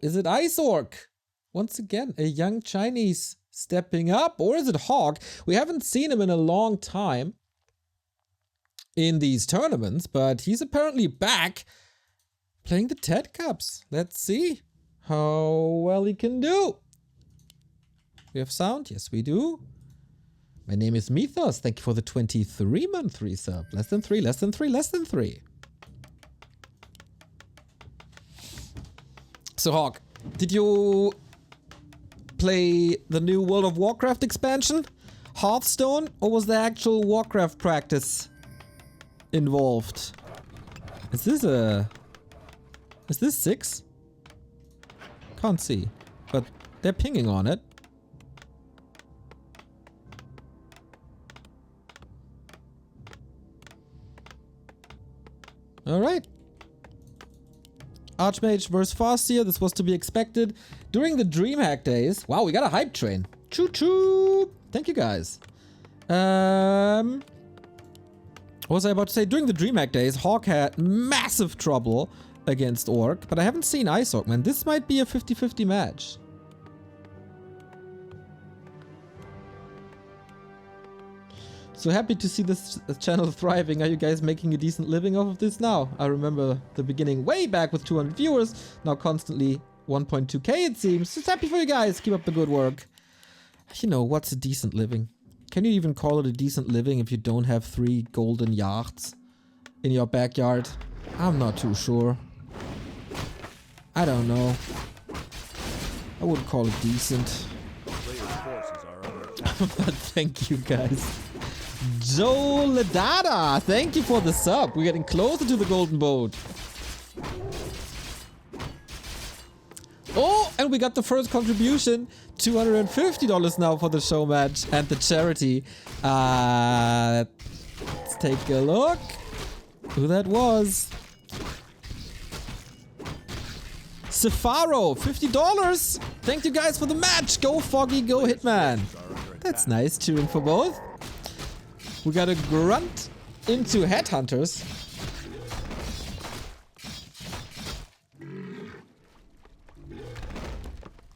Is it Ice Orc? Once again, a young Chinese stepping up. Or is it HawK? We haven't seen him in a long time in these tournaments, but he's apparently back playing the TeD Cups. Let's see how well he can do. We have sound? Yes, we do. My name is Mythos. Thank you for the 23-month resub. Less than 3, less than 3, less than 3. So, HawK, did you play the new World of Warcraft expansion, Hearthstone, or was there actual Warcraft practice involved? Is this 6? Can't see, but they're pinging on it. Alright. Archmage versus Farseer, this was to be expected. During the DreamHack days... Wow, we got a hype train. Choo-choo! Thank you, guys. What was I about to say? During the DreamHack days, HawK had massive trouble against Orc, but I haven't seen Ice Orc, man. This might be a 50-50 match. So happy to see this channel thriving. Are you guys making a decent living off of this now? I remember the beginning way back with 200 viewers. Now constantly 1.2k it seems. Just happy for you guys. Keep up the good work. You know, what's a decent living? Can you even call it a decent living if you don't have 3 golden yachts in your backyard? I'm not too sure. I don't know. I wouldn't call it decent. But thank you, guys. Joe Ledada, thank you for the sub. We're getting closer to the golden boat. Oh, and we got the first contribution. $250 now for the show match and the charity. Let's take a look who that was. Safaro, $50. Thank you guys for the match. Go Foggy, go Hitman. That's nice, cheering for both. We got a grunt into Headhunters.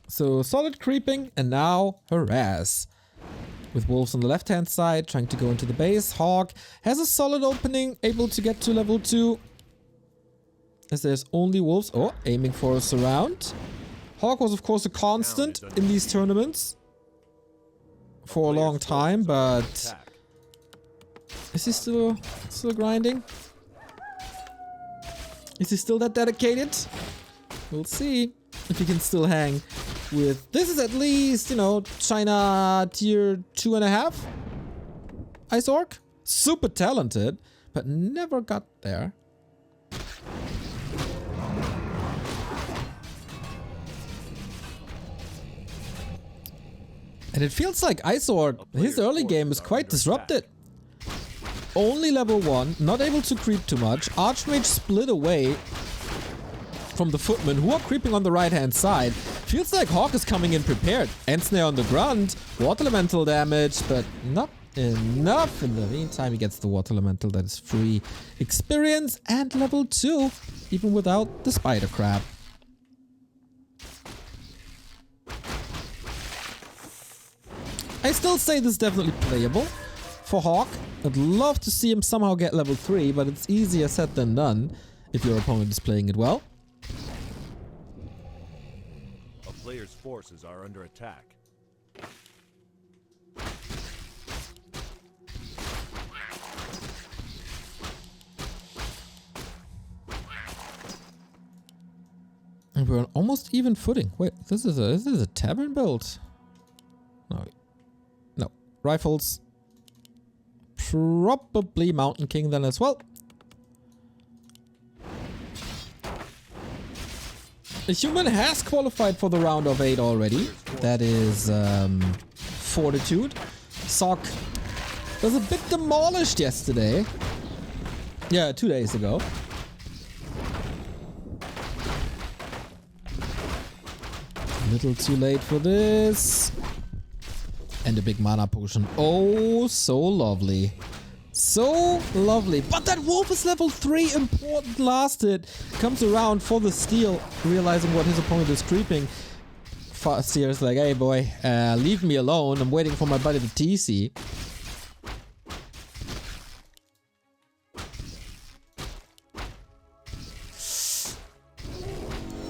So solid creeping and now harass. With wolves on the left hand side trying to go into the base. HawK has a solid opening, able to get to level 2. As there's only wolves. Oh, aiming for a surround. HawK was of course a constant in these tournaments for a long time, but is he still grinding? Is he still that dedicated? We'll see if he can still hang with... This is at least, you know, China tier 2.5. Ice Orc. Super talented, but never got there. And it feels like Ice Orc, his early game is quite disrupted. Only level 1, not able to creep too much. Archmage split away from the footmen who are creeping on the right hand side. Feels like HawK is coming in prepared. Ensnare on the grunt, water elemental damage, but not enough. In the meantime, he gets the water elemental, that is free experience and level 2, even without the spider crab. I still say this is definitely playable for HawK. I'd love to see him somehow get level 3, but it's easier said than done if your opponent is playing it well. A player's forces are under attack. And we're on almost even footing. Wait, this is a tavern build. No. Rifles. Probably Mountain King then as well. A human has qualified for the round of 8 already. That is Fortitude. Sock was a bit demolished yesterday. Yeah, 2 days ago. A little too late for this. And a big mana potion. Oh, so lovely. So lovely. But that wolf is level 3. Important last hit. Comes around for the steal, realizing what his opponent is creeping. Farseer's like, hey boy, leave me alone. I'm waiting for my buddy to TC.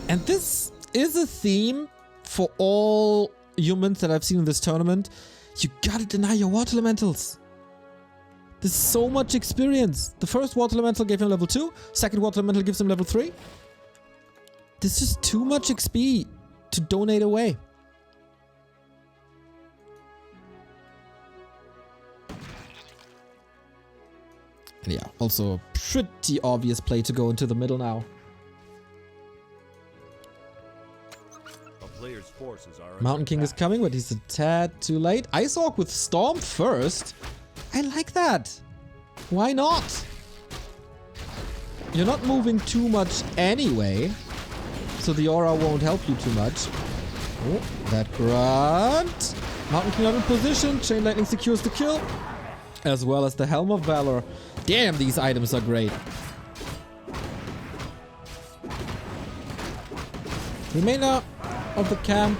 And this is a theme for all humans that I've seen in this tournament. You gotta deny your water elementals. There's so much experience. The first water elemental gave him level 2. Second water elemental gives him level 3. There's just too much XP to donate away. And yeah, also a pretty obvious play to go into the middle now. A player's forces are Mountain King is coming, but he's a tad too late. Ice Orc with Storm first. I like that. Why not? You're not moving too much anyway, so the aura won't help you too much. Oh, that grunt. Mountain King out in position. Chain Lightning secures the kill, as well as the Helm of Valor. Damn, these items are great. Remainder of the camp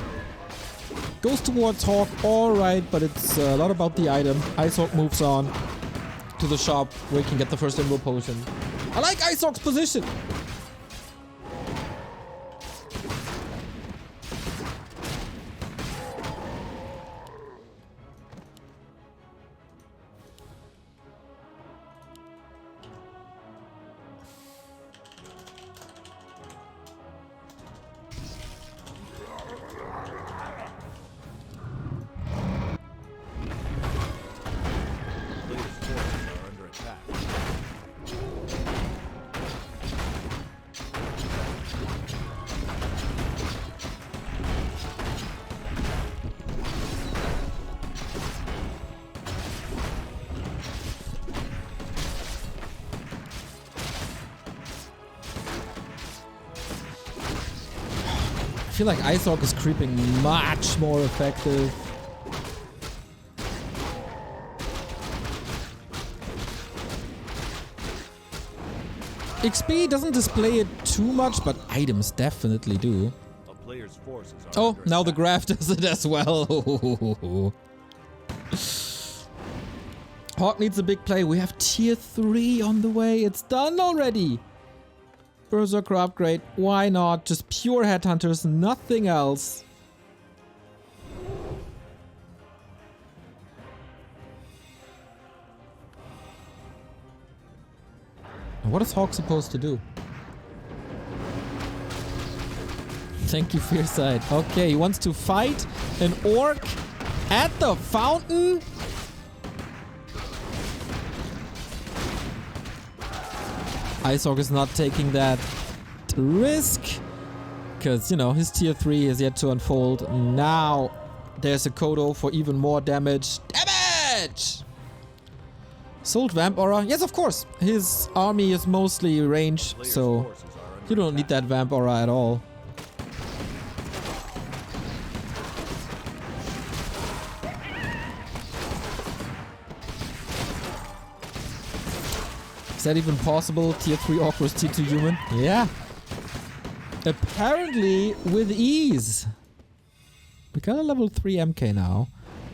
goes towards HawK. Alright, but it's a lot about the item. Ice Orc moves on to the shop where he can get the first Invo potion. I like Ice Orc's position. I feel like Ice Orc is creeping much more effective. XP doesn't display it too much, but items definitely do. A player's forces are Oh, under now the attack. graph does it as well. HawK needs a big play. We have tier 3 on the way. It's done already. Berserker upgrade. Why not? Just pure headhunters, nothing else. What is HawK supposed to do? Thank you, Fearside. Okay, he wants to fight an orc at the fountain? Ice Orc is not taking that risk because, you know, his tier 3 is yet to unfold. Now there's a Kodo for even more damage. Damage! Sold Vamp Aura. Yes, of course. His army is mostly range, Player's so forces are under you don't need that Vamp Aura at all. Is that even possible? Tier 3 Orc was tier 2 human? Yeah. Apparently with ease. We got a level 3 MK now,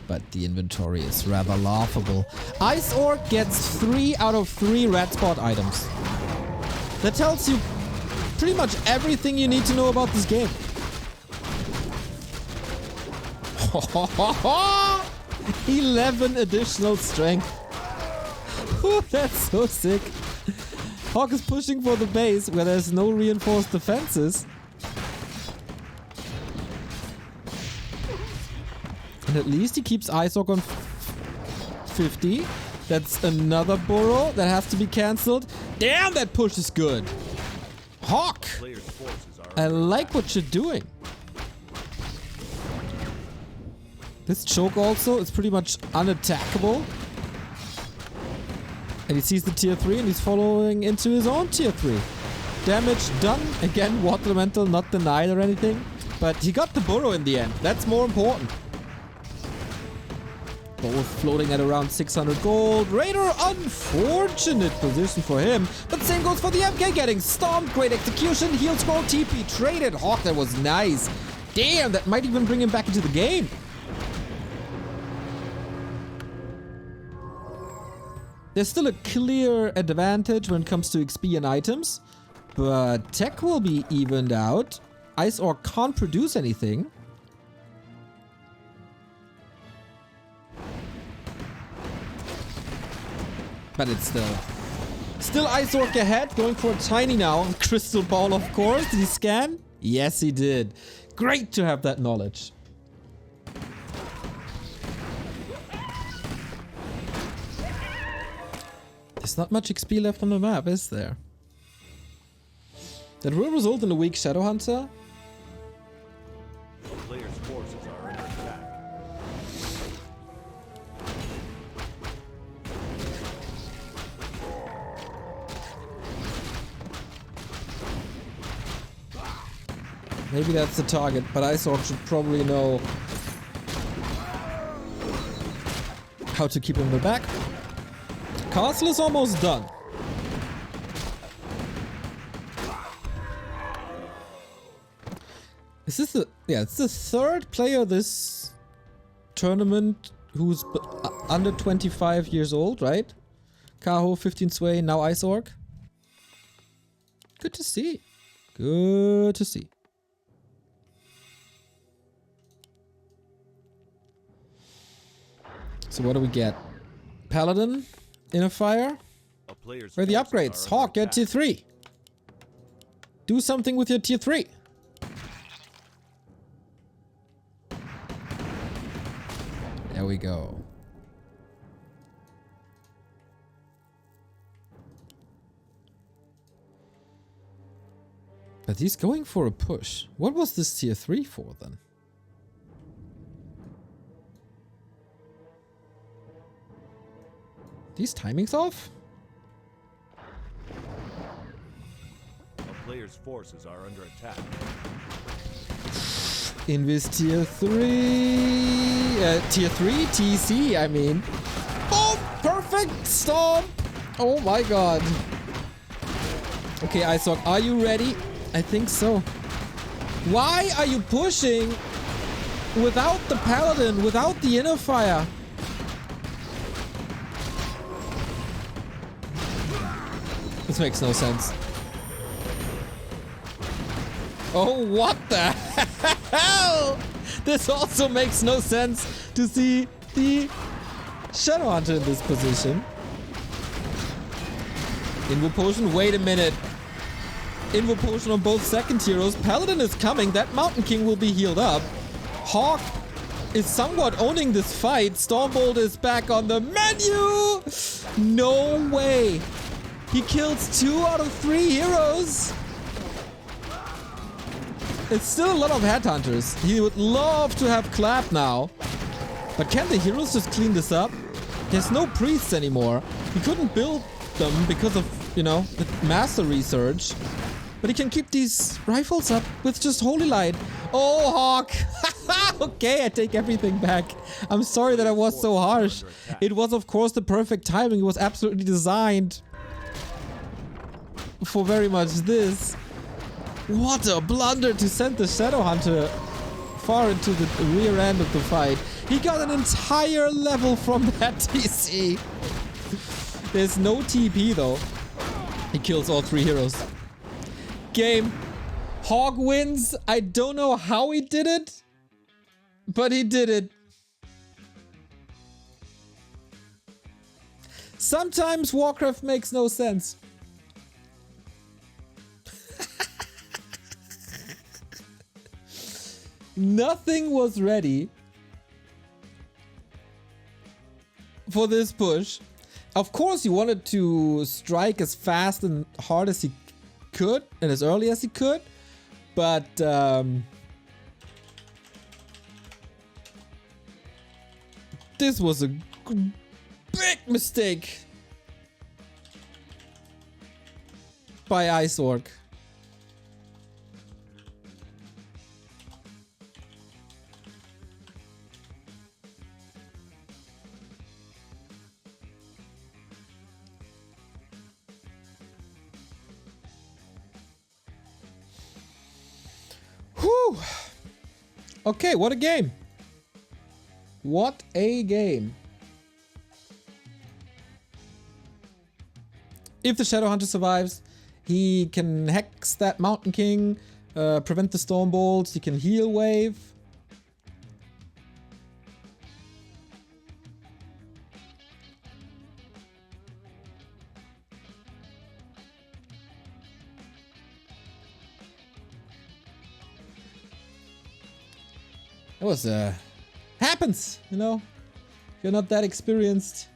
but the inventory is rather laughable. Ice Orc gets 3 out of 3 red spot items. That tells you pretty much everything you need to know about this game. 11 additional strength. That's so sick. HawK is pushing for the base where there's no reinforced defenses. And at least he keeps Ice Orc on 50. That's another burrow that has to be cancelled. Damn, that push is good. HawK! player's forces are I under like what you're doing. This choke also is pretty much unattackable. And he sees the tier 3 and he's following into his own tier 3. Damage done. Again, Water Elemental not denied or anything. But he got the burrow in the end. That's more important. Both floating at around 600 gold. Raider, unfortunate position for him. But same goes for the MK, getting stomped. Great execution. Heal scroll, TP traded. HawK, that was nice. Damn, that might even bring him back into the game. There's still a clear advantage when it comes to XP and items. But tech will be evened out. Ice Orc can't produce anything. But it's still Ice Orc ahead, going for a tiny now. Crystal ball, of course. Did he scan? Yes, he did. Great to have that knowledge. There's not much XP left on the map, is there? That will result in a weak Shadow Hunter. The player's forces are under attack. Maybe that's the target, but Ice Orc should probably know how to keep him in the back. Castle is almost done. Is this the... Yeah, it's the third player this tournament who's under 25 years old, right? Kaho, 15 Sway, now Ice Orc. Good to see. Good to see. So what do we get? Paladin, Inner Fire. Where are the upgrades? HawK, get tier 3. Do something with your tier 3. There we go. But he's going for a push. What was this tier 3 for then? These timings off? A player's forces are under attack. Invis tier 3. Tier 3? TC, I mean. Boom! Perfect storm! Oh my god. Okay, Ice Orc, are you ready? I think so. Why are you pushing without the Paladin, without the Inner Fire? This makes no sense. Oh, what the hell? This also makes no sense to see the Shadow Hunter in this position. Invo Potion, wait a minute. Invo Potion on both second heroes. Paladin is coming. That Mountain King will be healed up. HawK is somewhat owning this fight. Stormbolt is back on the menu. No way. He kills 2 out of 3 heroes. It's still a lot of headhunters. He would love to have Clap now. But can the heroes just clean this up? There's no priests anymore. He couldn't build them because of, you know, the master research. But he can keep these rifles up with just Holy Light. Oh, HawK! Okay, I take everything back. I'm sorry that I was so harsh. It was, of course, the perfect timing. It was absolutely designed for very much this. What a blunder to send the Shadow Hunter far into the rear end of the fight. He got an entire level from that TC. There's no TP though. He kills all 3 heroes. Game. HawK wins. I don't know how he did it, but he did it. Sometimes Warcraft makes no sense. Nothing was ready for this push. Of course, he wanted to strike as fast and hard as he could and as early as he could, but this was a big mistake by Ice Orc. Woo! Okay, what a game. What a game. If the Shadow Hunter survives, he can hex that Mountain King, prevent the Storm Bolts, he can heal wave. It was, happens, you know? If you're not that experienced.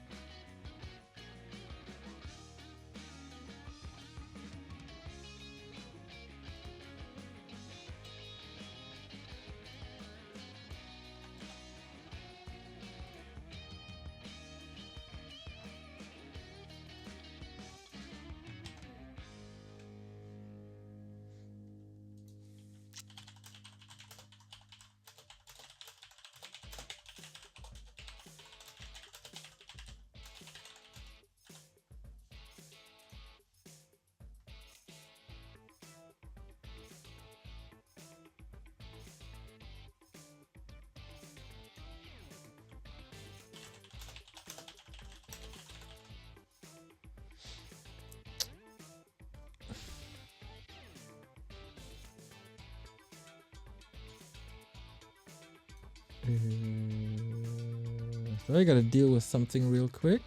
So I gotta deal with something real quick.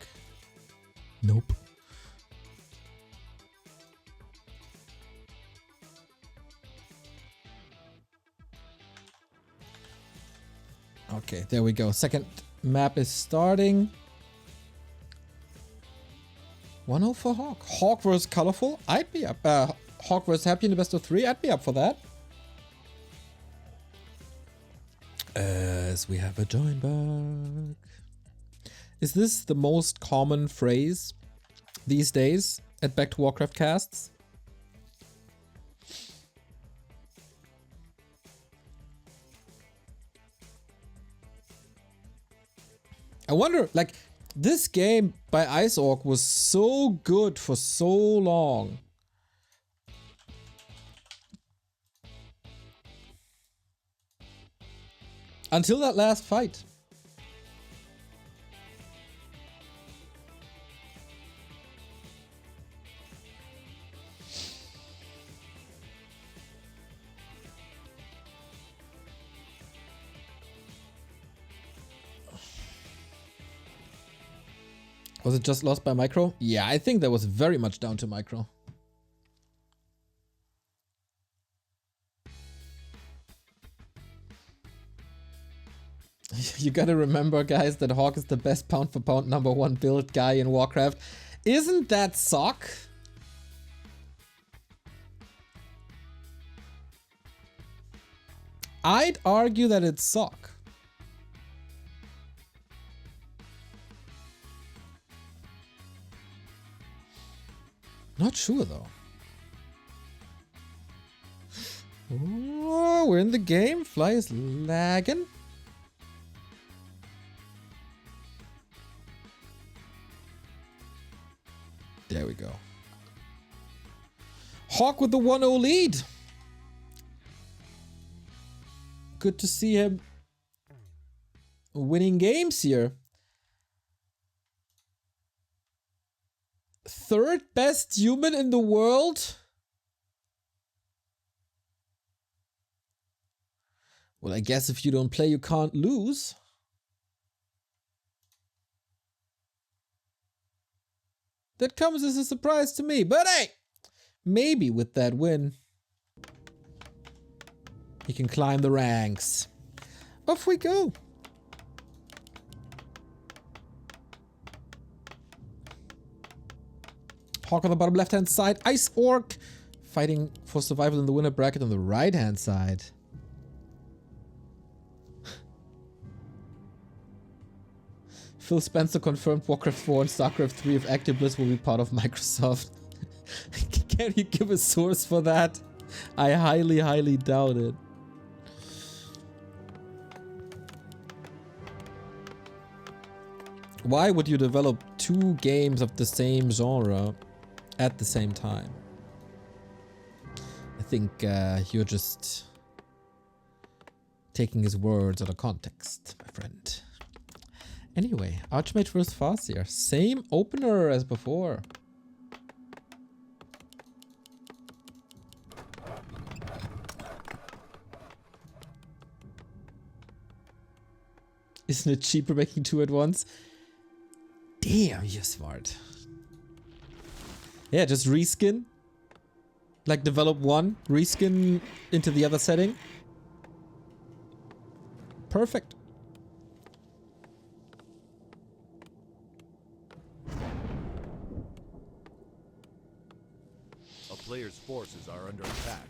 Nope. Okay, there we go. Second map is starting. 1-0 for HawK. HawK versus Colorful. I'd be up. HawK versus Happy in the best of 3. I'd be up for that. As we have a join bug. Is this the most common phrase these days at Back to Warcraft casts? I wonder, like, this game by Ice Orc was so good for so long. Until that last fight. Was it just lost by micro? Yeah, I think that was very much down to micro. You gotta remember, guys, that HawK is the best pound for pound #1 build guy in Warcraft. Isn't that sock? I'd argue that it's sock. Not sure though. Oh, we're in the game. Fly is lagging. There we go. HawK with the 1-0 lead. Good to see him winning games here. Third best human in the world? Well, I guess if you don't play, you can't lose. That comes as a surprise to me, but hey, maybe with that win, he can climb the ranks. Off we go. HawK on the bottom left-hand side. Ice Orc fighting for survival in the winner bracket on the right-hand side. Phil Spencer confirmed Warcraft 4 and StarCraft 3 of ActiveBliss will be part of Microsoft. Can you give a source for that? I highly, highly doubt it. Why would you develop 2 games of the same genre at the same time? I think you're just taking his words out of context, my friend. Anyway, Archmage vs. Farseer. Same opener as before. Isn't it cheaper making 2 at once? Damn, you're smart. Yeah, just reskin. Like develop one, reskin into the other setting. Perfect. A player's forces are under attack.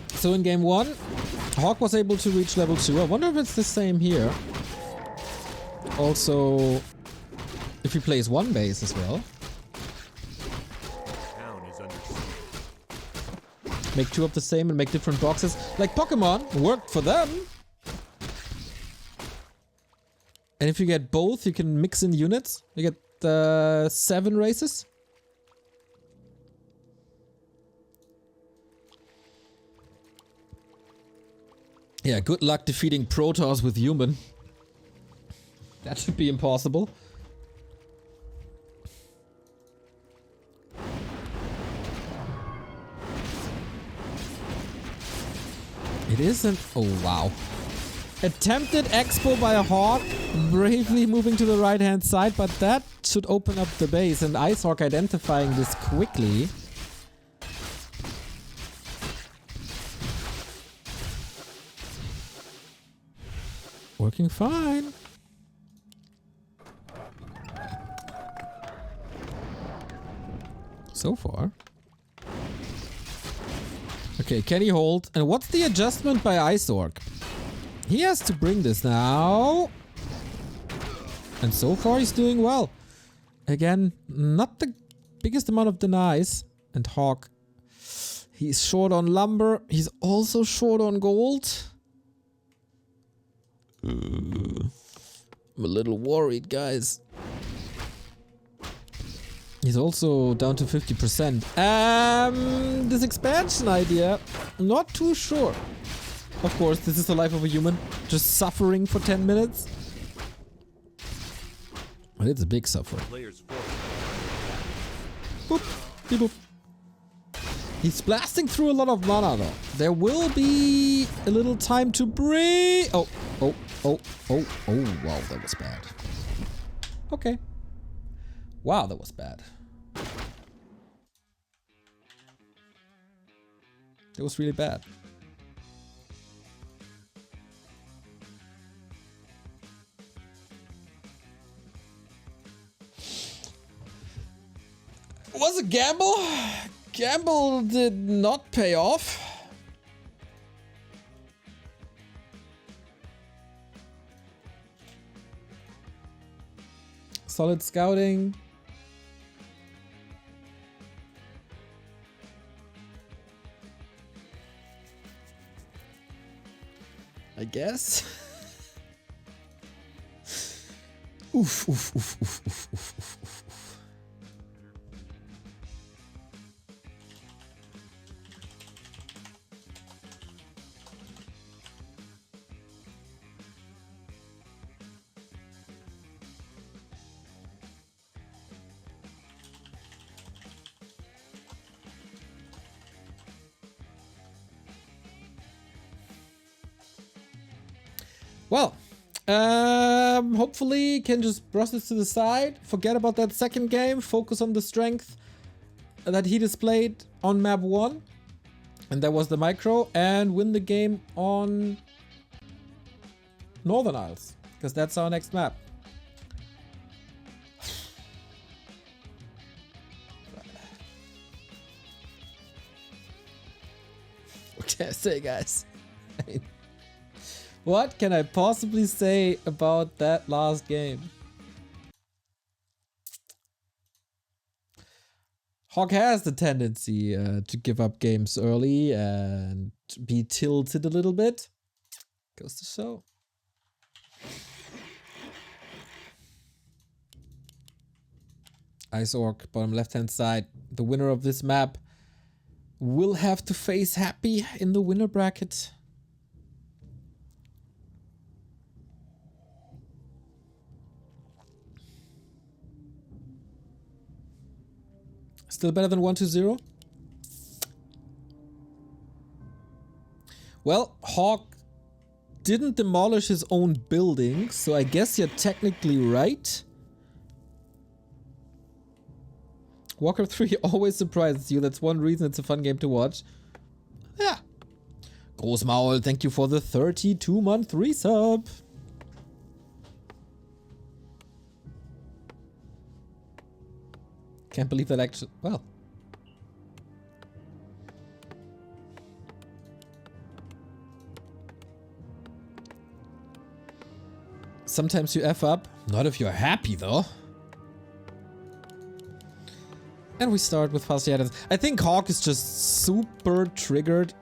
So in game 1, HawK was able to reach level 2. I wonder if it's the same here. Also, if he plays one base as well. Town is under siege. Make 2 of the same and make different boxes. Like Pokemon, worked for them. And if you get both, you can mix in units. You get 7 races. Yeah, good luck defeating Protoss with human. That should be impossible. It isn't. Oh, wow. Attempted expo by a HawK, bravely moving to the right hand side, but that should open up the base, and Ice Orc identifying this quickly. Working fine. So far. Okay, can he hold? And what's the adjustment by Ice Orc? He has to bring this now. And so far he's doing well. Again, not the biggest amount of denies. And HawK, he's short on lumber. He's also short on gold. I'm a little worried, guys. He's also down to 50%. This expansion idea, I'm not too sure. Of course, this is the life of a human, just suffering for 10 minutes. But it's a big suffering. Player's forces. Boop, beep, boop. He's blasting through a lot of mana though. There will be a little time to breathe. Oh, wow, that was bad. Okay. Wow, that was bad. That was really bad. Was a gamble. Gamble did not pay off. Solid scouting. I guess. Oof, oof, oof, oof, oof, oof, oof, oof. Well, hopefully can just brush this to the side, forget about that second game, focus on the strength that he displayed on map 1, and that was the micro, and win the game on Northern Isles, because that's our next map. What can I say, guys? What can I possibly say about that last game? HawK has the tendency to give up games early and be tilted a little bit. Goes to show. Ice Orc, bottom left hand side. The winner of this map will have to face Happy in the winner bracket. Still better than 1-0? Well, HawK didn't demolish his own building, so I guess you're technically right. Warcraft 3 always surprises you. That's one reason it's a fun game to watch. Yeah. Großmaul, thank you for the 32-month resub. Can't believe that actually... Well. Sometimes you F up. Not if you're happy, though. And we start with fast headhunters. I think HawK is just super triggered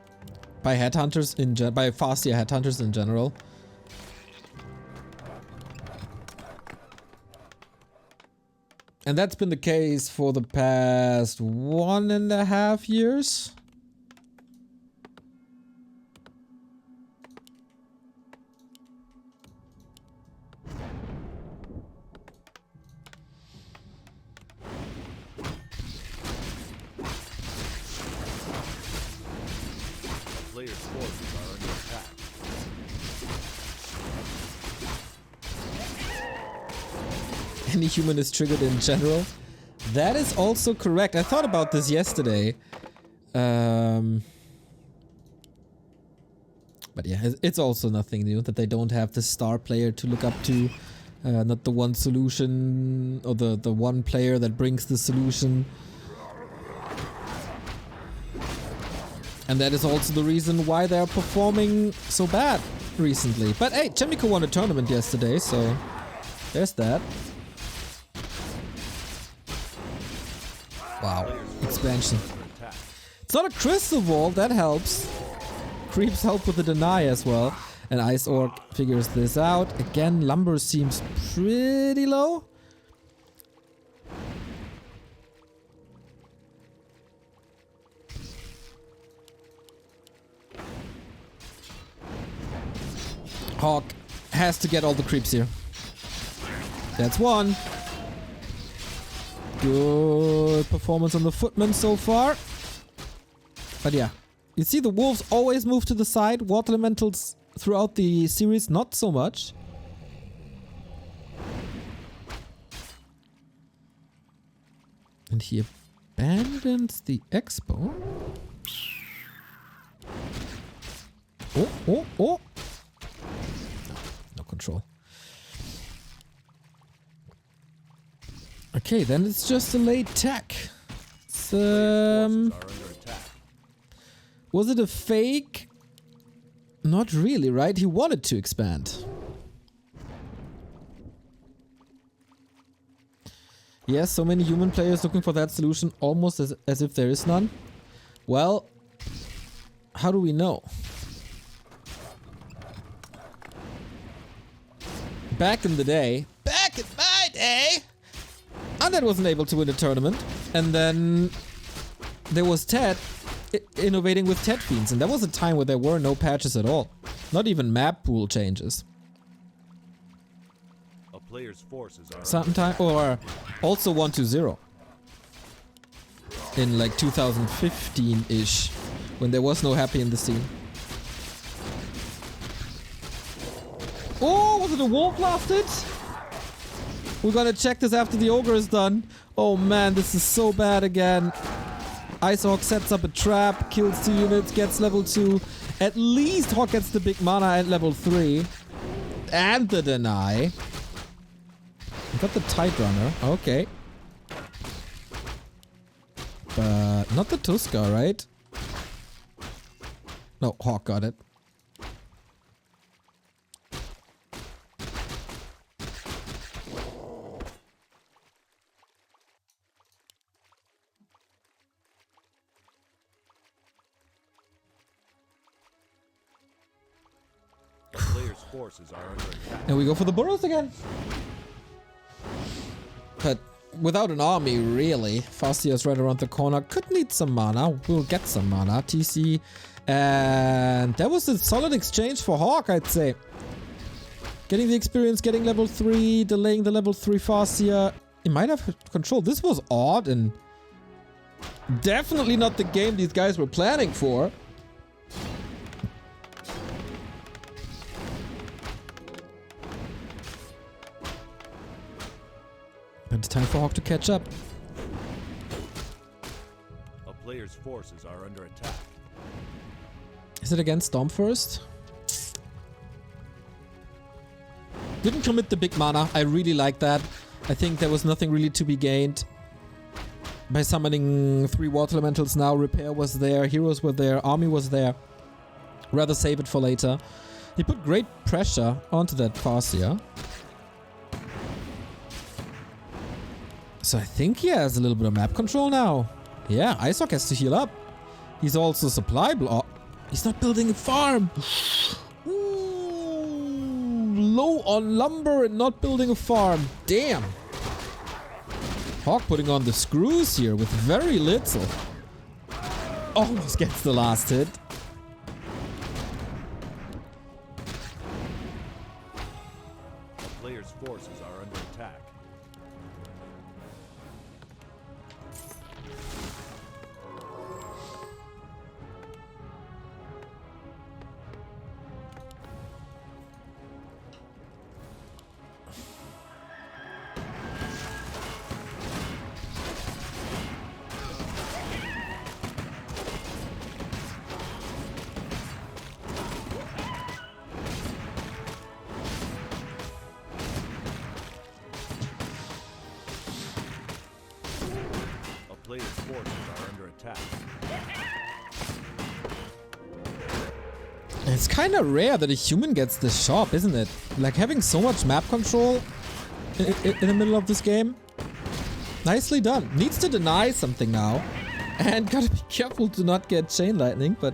by headhunters by fast headhunters in general. And that's been the case for the past 1.5 years. Players' forces are under attack. Any human is triggered in general. That is also correct. I thought about this yesterday. But yeah, it's also nothing new that they don't have the star player to look up to. Not the one solution or the one player that brings the solution. And that is also the reason why they're performing so bad recently. But hey, Chemico won a tournament yesterday, so there's that. Wow, expansion. It's not a crystal ball, that helps. Creeps help with the deny as well. And Ice Orc figures this out. Again, lumber seems pretty low. HawK has to get all the creeps here. That's one. Good performance on the footman so far. But yeah, you see the wolves always move to the side. Water elementals throughout the series, not so much. And he abandons the expo. Oh, oh, oh. No control. Okay, then it's just a late tech. Was it a fake? Not really, right? He wanted to expand. Yes, so many human players looking for that solution, almost as if there is none. Well, how do we know? Back in my day, Undead wasn't able to win a tournament, and then there was TeD innovating with TeD Fiends, and that was a time where there were no patches at all. Not even map pool changes. A player's forces are Sometime, or also 1-0. In like 2015-ish, when there was no happy in the scene. Oh, was it a wolf last hit? We're gonna check this after the ogre is done. Oh man, this is so bad again. Ice Orc sets up a trap, kills 2 units, gets level 2. At least HawK gets the big mana at level 3. And the deny. We got the Tide Runner, okay. But not the Tuska, right? No, HawK got it. forces are under attack. And we go for the burrows again. But without an army, really. Fastia's right around the corner. Could need some mana. We'll get some mana. TC. And that was a solid exchange for HawK, I'd say. Getting the experience, getting level 3, delaying the level 3 Fastia. It might have control. This was odd and Definitely not the game these guys were planning for. But it's time for HawK to catch up. A player's forces are under attack. Is it against Storm first? Didn't commit the big mana. I really like that. I think there was nothing really to be gained by summoning 3 water elementals now. Repair was there, heroes were there, army was there. Rather save it for later. He put great pressure onto that Farseer. So I think he has a little bit of map control now. Yeah, Ice Orc has to heal up. He's also supply block. He's not building a farm. Ooh, low on lumber and not building a farm. Damn. HawK putting on the screws here with very little. Almost gets the last hit. A player's forces are under attack. Player's forces are under attack. It's kind of rare that a human gets this shop, isn't it? Like having so much map control in the middle of this game. Nicely done. Needs to deny something now. And gotta be careful to not get chain lightning, but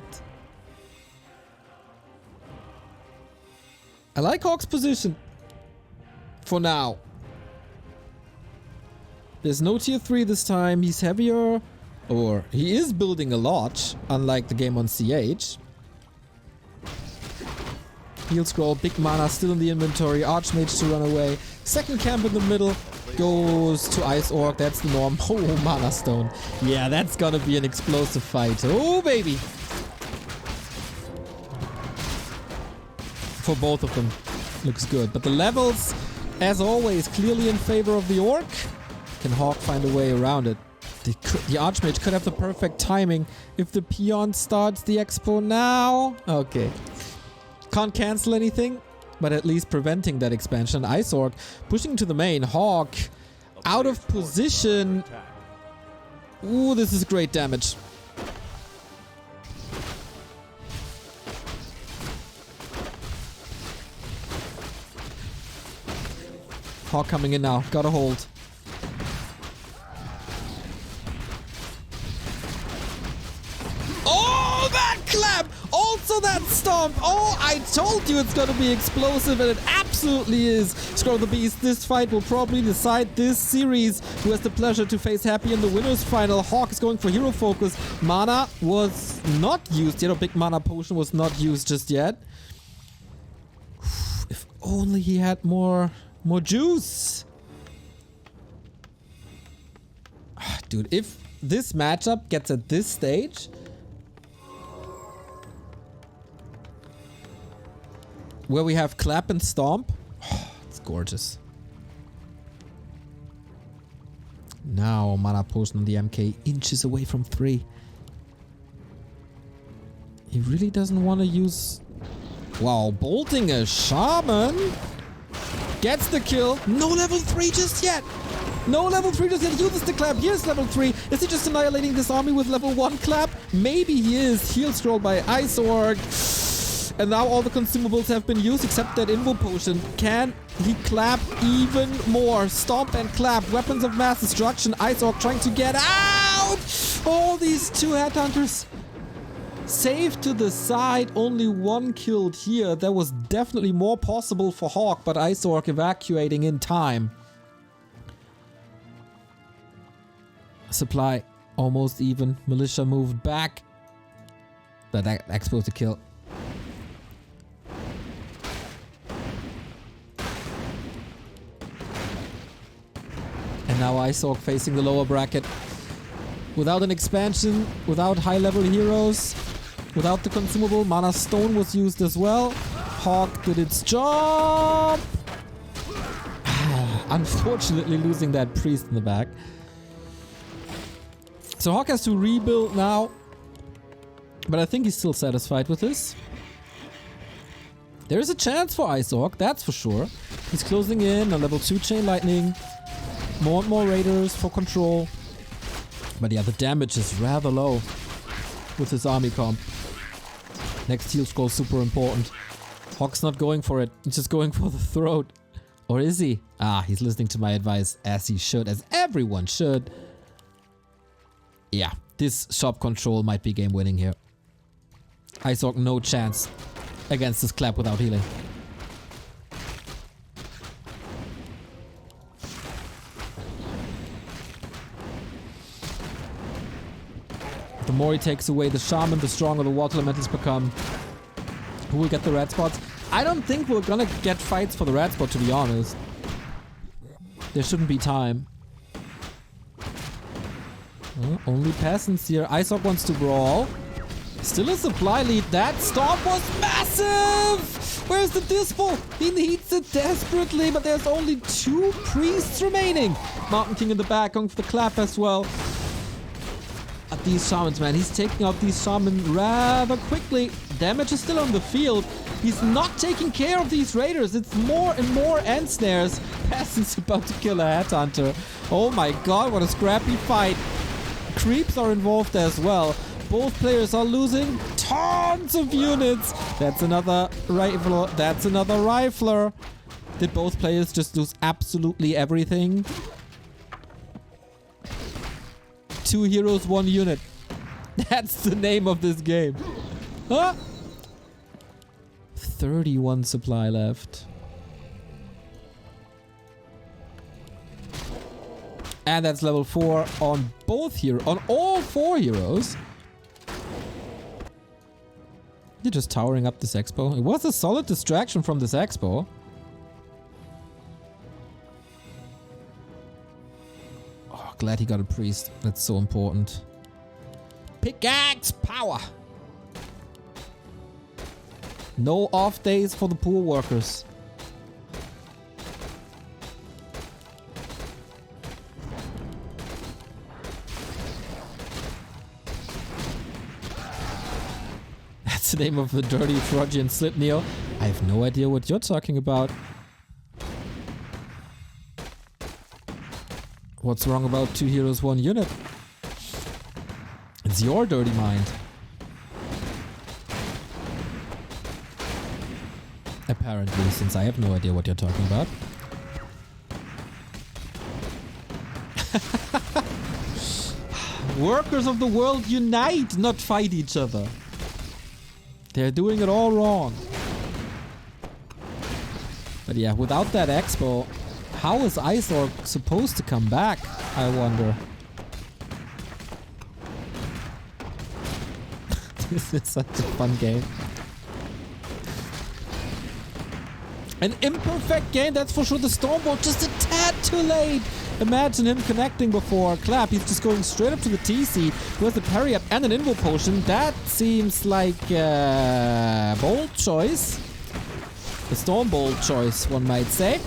I like HawK's position. For now. There's no tier 3 this time. He's heavier. Or he is building a lot, unlike the game on CH. Heal scroll, big mana still in the inventory. Archmage to run away. Second camp in the middle goes to Ice Orc. That's the norm. Oh, mana stone. Yeah, that's gonna be an explosive fight. Oh, baby. For both of them. Looks good. But the levels, as always, clearly in favor of the Orc. Can HawK find a way around it? The Archmage could have the perfect timing if the peon starts the expo now. Okay. Can't cancel anything, but at least preventing that expansion. Ice Orc pushing to the main. HawK out of position. Ooh, this is great damage. HawK coming in now. Gotta hold. Oh, that clap! Also that stomp! Oh, I told you it's gonna be explosive, and it absolutely is. Scroll the Beast, this fight will probably decide this series. Who has the pleasure to face Happy in the winner's final? HawK is going for hero focus. Mana was not used yet, or big mana potion was not used just yet. If only he had more juice. Dude, if this matchup gets at this stage, where we have clap and stomp, oh, it's gorgeous. Now mana potion on the MK inches away from 3. He really doesn't want to use... Wow, bolting a shaman. Gets the kill. No level 3 just yet. No level 3 just yet. Uses the clap. Here's level 3. Is he just annihilating this army with level 1 clap? Maybe he is. Heal scroll by Ice Orc. And now all the consumables have been used except that invo potion. Can he clap even more? Stomp and clap. Weapons of mass destruction. Ice Orc trying to get out. All these 2 headhunters. Saved to the side. Only 1 killed here. There was definitely more possible for HawK, but Ice Orc evacuating in time. Supply almost even. Militia moved back. That exposed the kill. And now Ice Orc facing the lower bracket. Without an expansion, without high-level heroes, without the consumable, Mana Stone was used as well. HawK did its job. Unfortunately losing that priest in the back. So HawK has to rebuild now. But I think he's still satisfied with this. There is a chance for Ice Orc, that's for sure. He's closing in on level 2 Chain Lightning. More and more raiders for control. But yeah, the damage is rather low with his army comp. Next heal scroll super important. HawK's not going for it, he's just going for the throat. Or is he? Ah, he's listening to my advice, as he should, as everyone should. Yeah, this shop control might be game winning here. Ice Orc no chance against this clap without healing. The more he takes away the shaman, the stronger the water elementals become. Who will get the red spots? I don't think we're gonna get fights for the red spot, to be honest. There shouldn't be time. Well, only peasants here. Ice Orc wants to brawl. Still a supply lead. That storm was massive! Where's the Dispo? He needs it desperately, but there's only 2 priests remaining. Mountain King in the back, going for the clap as well. At these shamans, man. He's taking out these shamans rather quickly. Damage is still on the field. He's not taking care of these raiders. It's more and more end snares. Peasants about to kill a headhunter. Oh my god, what a scrappy fight. Creeps are involved as well. Both players are losing tons of units. That's another rifler. That's another rifler. Did both players just lose absolutely everything? 2 heroes, 1 unit. That's the name of this game. Huh? 31 supply left. And that's level 4 on both heroes. On all 4 heroes. You're just towering up this expo. It was a solid distraction from this expo. Oh, glad he got a priest. That's so important. Pickaxe power. No off days for the poor workers. That's the name of the dirty Freudian slip, Neo. I have no idea what you're talking about. What's wrong about 2 heroes, 1 unit? It's your dirty mind. Apparently, since I have no idea what you're talking about. Workers of the world unite, not fight each other. They're doing it all wrong. But yeah, without that expo, how is Ice Orc supposed to come back, I wonder? This is such a fun game. An imperfect game, that's for sure. The Stormbolt just a tad too late. Imagine him connecting before clap. He's just going straight up to the TC with a parry up and an invo potion. That seems like a bold choice. The Stormbolt choice, one might say.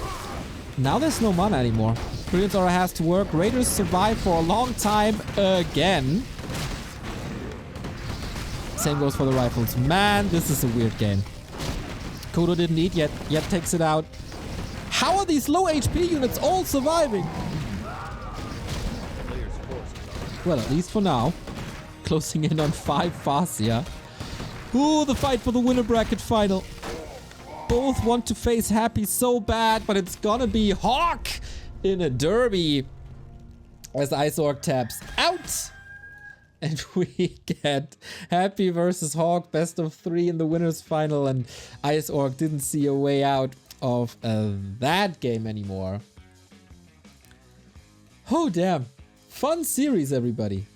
Now there's no mana anymore. Brilliant Aura has to work. Raiders survive for a long time again. Same goes for the rifles. Man, this is a weird game. Kodo didn't eat yet takes it out. How are these low HP units all surviving? Well, at least for now. Closing in on 5 Farseer. Ooh, the fight for the winner bracket final. Both want to face Happy so bad, but it's gonna be HawK in a derby. As Ice Orc taps out. And we get Happy versus HawK, best of 3 in the winners final. And Ice Orc didn't see a way out of that game anymore. Oh, damn. Fun series, everybody.